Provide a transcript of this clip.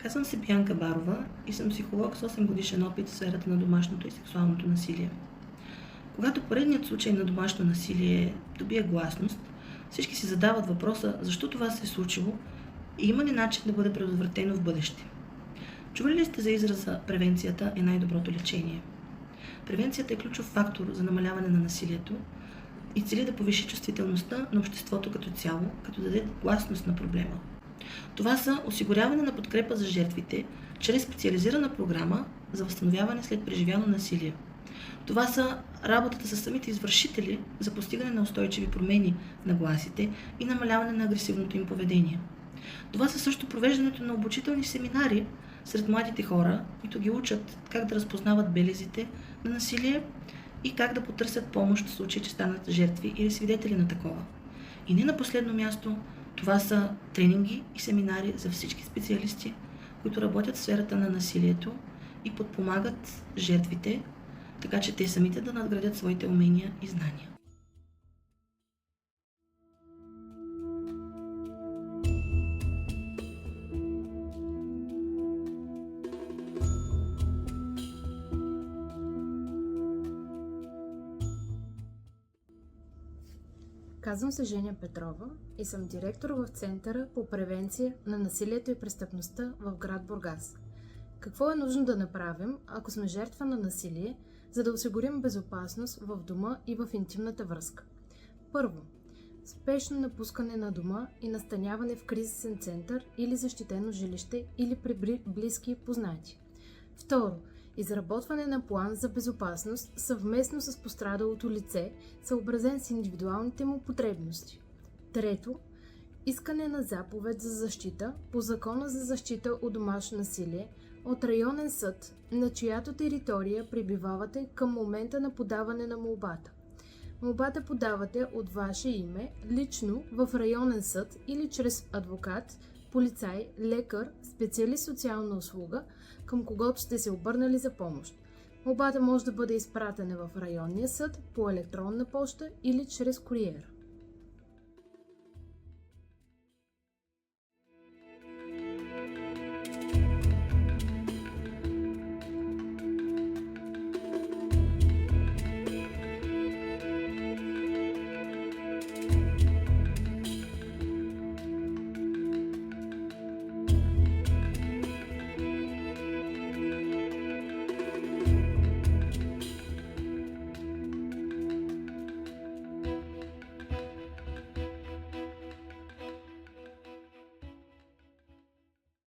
Казвам се Бянка Барова и съм психолог с 8 годишен опит в сферата на домашното и сексуалното насилие. Когато поредният случай на домашно насилие добие гласност, всички си задават въпроса защо това се е случило и има ли начин да бъде предотвратено в бъдеще. Чували ли сте за израза "превенцията е най-доброто лечение"? Превенцията е ключов фактор за намаляване на насилието и цели да повиши чувствителността на обществото като цяло, като даде гласност на проблема. Това са осигуряване на подкрепа за жертвите чрез специализирана програма за възстановяване след преживяно насилие. Това са работата с самите извършители за постигане на устойчиви промени в нагласите и намаляване на агресивното им поведение. Това са също провеждането на обучителни семинари сред младите хора, които ги учат как да разпознават белезите на насилие и как да потърсят помощ в случай, че станат жертви или свидетели на такова. И не на последно място, това са тренинги и семинари за всички специалисти, които работят в сферата на насилието и подпомагат жертвите, така че те самите да надградят своите умения и знания. Казвам се Женя Петрова и съм директор в Центъра по превенция на насилието и престъпността в град Бургас. Какво е нужно да направим, ако сме жертва на насилие, за да осигурим безопасност в дома и в интимната връзка? Първо, спешно напускане на дома и настаняване в кризисен център или защитено жилище или при близки и познати. Второ, изработване на план за безопасност съвместно с пострадалото лице, съобразен с индивидуалните му потребности. Трето, искане на заповед за защита по Закона за защита от домашно насилие от районен съд, на чиято територия пребивавате към момента на подаване на молбата. Молбата подавате от ваше име, лично в районен съд или чрез адвокат, полицай, лекар, специалист социална услуга, към когото сте се обърнали за помощ. Молбата може да бъде изпратена в районния съд по електронна поща или чрез куриер.